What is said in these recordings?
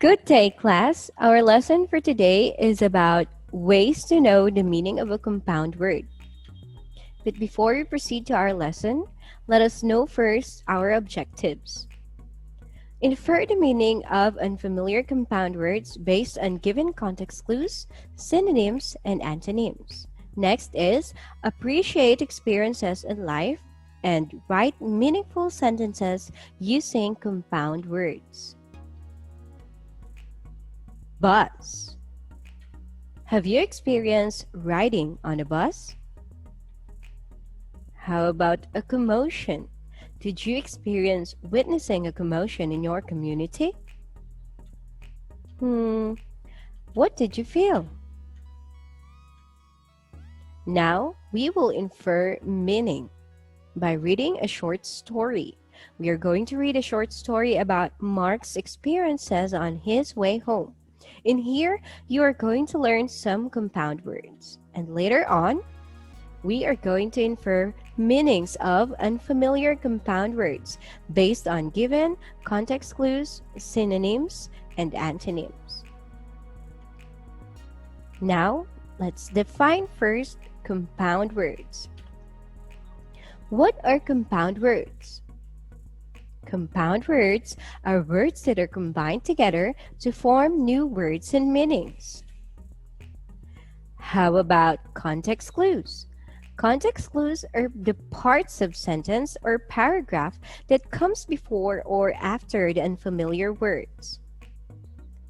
Good day, class. Our lesson for today is about ways to know the meaning of a compound word. But before we proceed to our lesson, let us know first our objectives. Infer the meaning of unfamiliar compound words based on given context clues, synonyms, and antonyms. Next is appreciate experiences in life and write meaningful sentences using compound words. Bus. Have you experienced riding on a bus? How about a commotion? Did you experience witnessing a commotion in your community? Hmm, what did you feel? Now we will infer meaning by reading a short story. We are going to read a short story about Mark's experiences on his way home. In here, you are going to learn some compound words, and later on, we are going to infer meanings of unfamiliar compound words based on given context clues, synonyms, and antonyms. Now, let's define first compound words. What are compound words? Compound words are words that are combined together to form new words and meanings. How about context clues? Context clues are the parts of sentence or paragraph that comes before or after the unfamiliar words.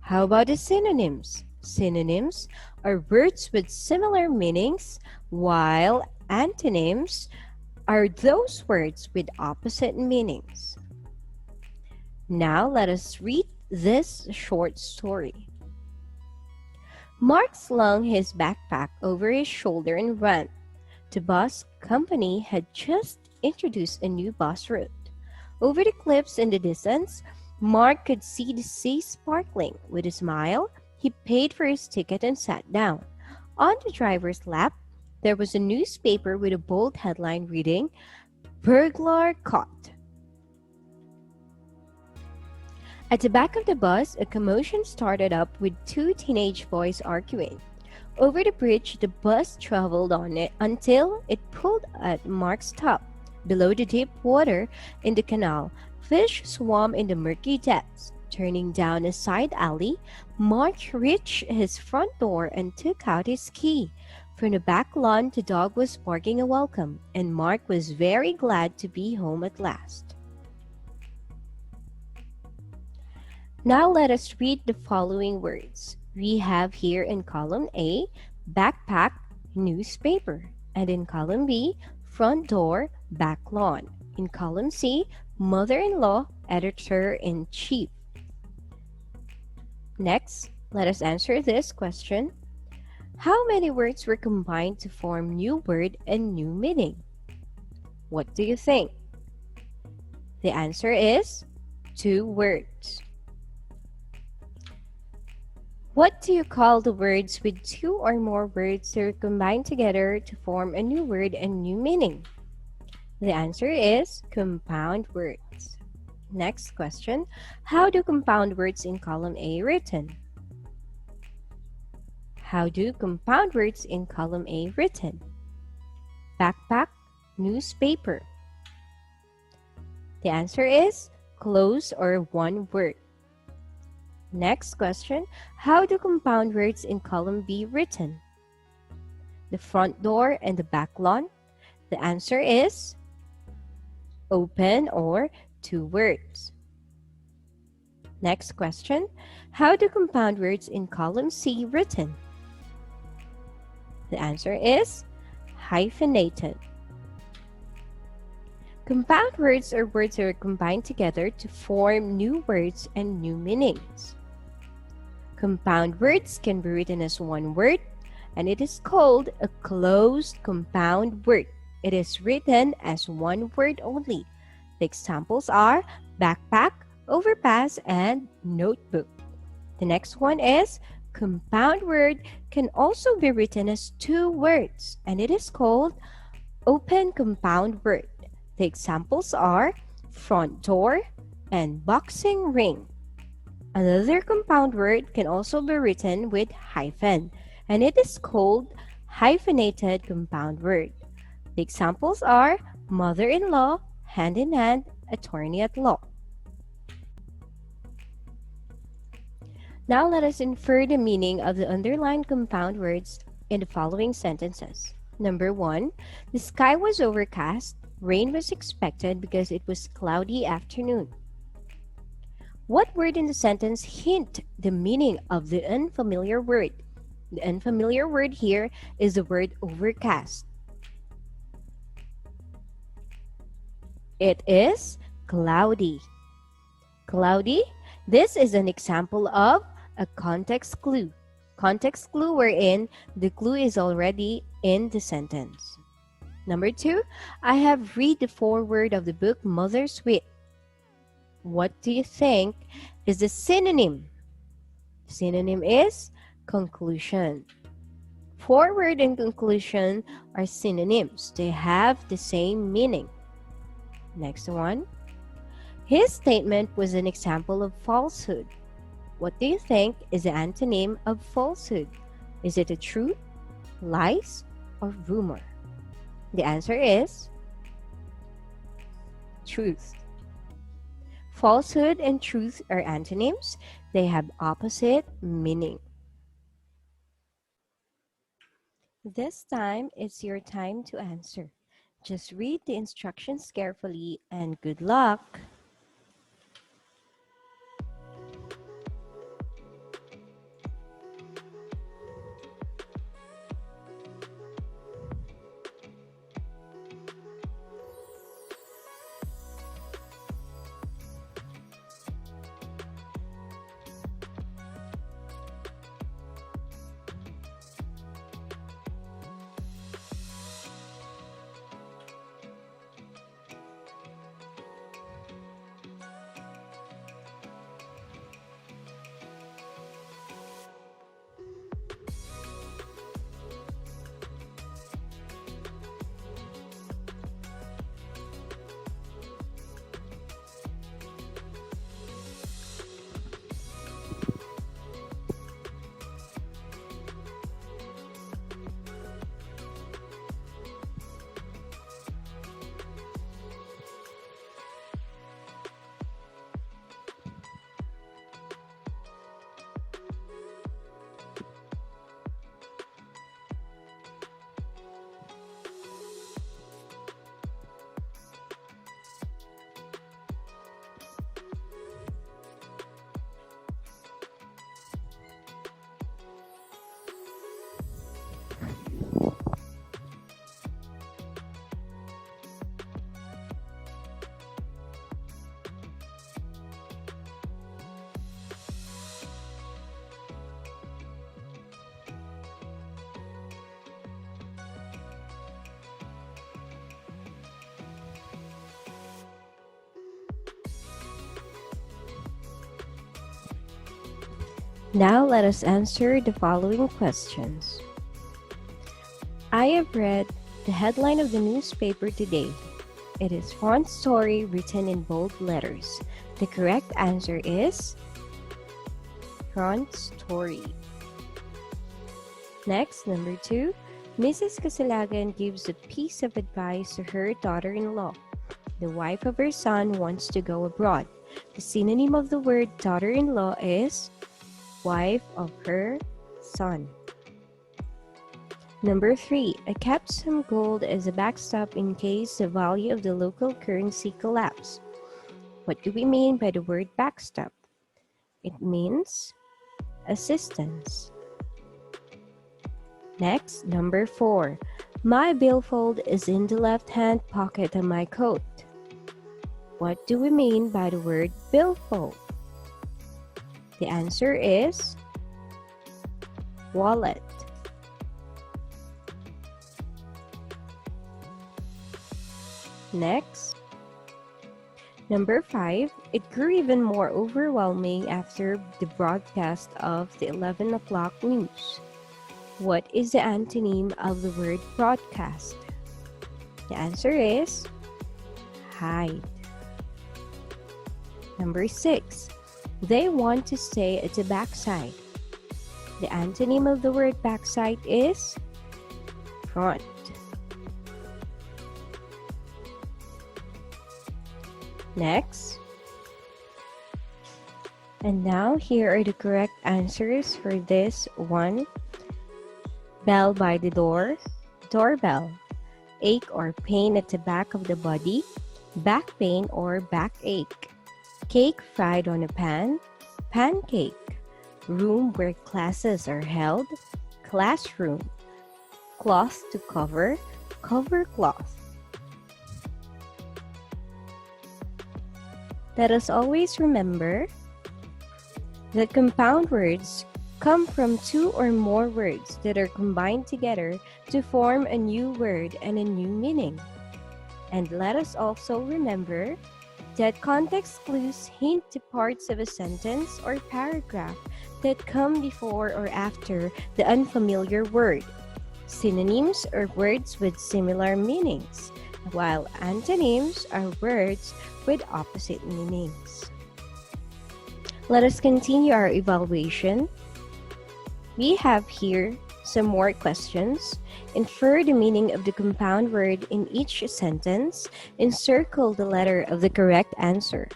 How about the synonyms? Synonyms are words with similar meanings, while antonyms are those words with opposite meanings. Now let us read this short story. Mark slung his backpack over his shoulder and ran. The bus company had just introduced a new bus route. Over the cliffs in the distance, Mark could see the sea sparkling. With a smile, he paid for his ticket and sat down. On the driver's lap, there was a newspaper with a bold headline reading, "Burglar Caught." At the back of the bus, a commotion started up with two teenage boys arguing. Over the bridge, the bus traveled on it until it pulled at Mark's top. Below the deep water in the canal, fish swam in the murky depths. Turning down a side alley, Mark reached his front door and took out his key. From the back lawn, the dog was barking a welcome, and Mark was very glad to be home at last. Now let us read the following words. We have here in column A, backpack, newspaper, and in column B, front door, back lawn. In column C, mother-in-law, editor-in-chief. Next, let us answer this question. How many words were combined to form new word and new meaning? What do you think? The answer is 2 words. What do you call the words with 2 or more words that are combined together to form a new word and new meaning? The answer is compound words. Next question. How do compound words in column A written? How do compound words in column A written? Backpack, newspaper. The answer is close or one word. Next question, how do compound words in column B written? The front door and the back lawn? The answer is open or 2 words. Next question, how do compound words in column C written? The answer is hyphenated. Compound words are words that are combined together to form new words and new meanings. Compound words can be written as one word, and it is called a closed compound word. It is written as one word only. The examples are backpack, overpass, and notebook. The next one is compound word can also be written as 2 words, and it is called open compound word. The examples are front door and boxing ring. Another compound word can also be written with hyphen, and it is called hyphenated compound word. The examples are mother-in-law, hand-in-hand, attorney at law. Now let us infer the meaning of the underlined compound words in the following sentences. Number 1, the sky was overcast. Rain was expected because it was cloudy afternoon. What word in the sentence hint the meaning of the unfamiliar word? The unfamiliar word here is the word overcast. It is cloudy. Cloudy. This is an example of a context clue. Context clue wherein the clue is already in the sentence. Number 2, I have read the foreword of the book Mother's Wit. What do you think is the synonym? Synonym is conclusion. Foreword and conclusion are synonyms. They have the same meaning. Next one. His statement was an example of falsehood. What do you think is the antonym of falsehood? Is it a truth, lies, or rumor? The answer is truth. Falsehood and truth are antonyms. They have opposite meaning. This time, it's your time to answer. Just read the instructions carefully and good luck! Now let us answer the following questions. I have read the headline of the newspaper today. It is front story written in bold letters. The correct answer is front story. Next, number 2. Mrs. Casilagan gives a piece of advice to her daughter-in-law. The wife of her son wants to go abroad. The synonym of the word daughter-in-law is wife of her son. Number 3. I kept some gold as a backstop in case the value of the local currency collapsed. What do we mean by the word backstop? It means assistance. Next, number 4. My billfold is in the left-hand pocket of my coat. What do we mean by the word billfold? The answer is wallet. Next, number 5. It grew even more overwhelming after the broadcast of the 11 o'clock news. What is the antonym of the word broadcast? The answer is hide. Number 6. They want to stay at the backside. The antonym of the word backside is front. Next. And now here are the correct answers for this one. Bell by the door, doorbell. Ache or pain at the back of the body, back pain or backache. Cake fried on a pan, pancake. Room where classes are held, classroom. Cloth to cover, cover cloth. Let us always remember that compound words come from two or more words that are combined together to form a new word and a new meaning. And let us also remember that context clues hint to parts of a sentence or paragraph that come before or after the unfamiliar word. Synonyms are words with similar meanings, while antonyms are words with opposite meanings. Let us continue our evaluation. We have here some more questions. Infer the meaning of the compound word in each sentence and circle the letter of the correct answer.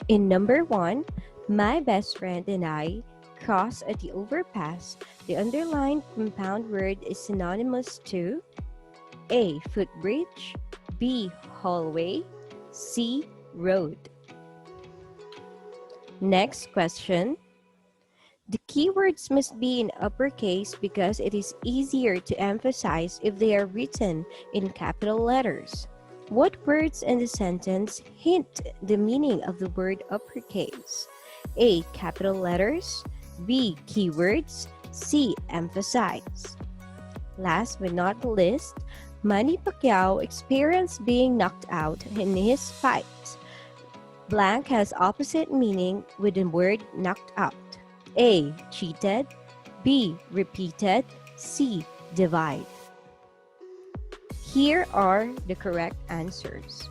In number 1, my best friend and I cross at the overpass. The underlined compound word is synonymous to A. Footbridge, B. Hallway, C. Road. Next question. The keywords must be in uppercase because it is easier to emphasize if they are written in capital letters. What words in the sentence hint the meaning of the word uppercase? A. Capital letters, B. Keywords, C. Emphasize. Last but not the least, Manny Pacquiao experienced being knocked out in his fight. Blank has opposite meaning with the word knocked out. A. Cheated, B. Repeated, C. Divide. Here are the correct answers.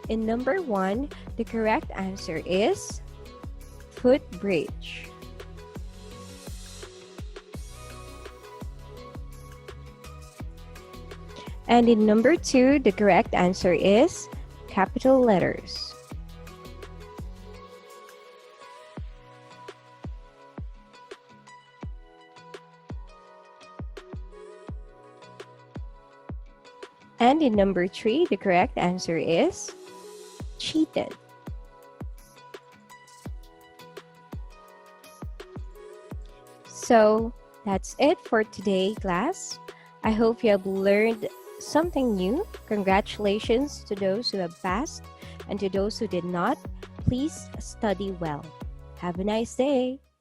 In number 1, the correct answer is footbridge. And in number 2, the correct answer is capital letters. And in number 3, the correct answer is cheated. So that's it for today, class. I hope you have learned something new. Congratulations to those who have passed, and to those who did not, please study well. Have a nice day.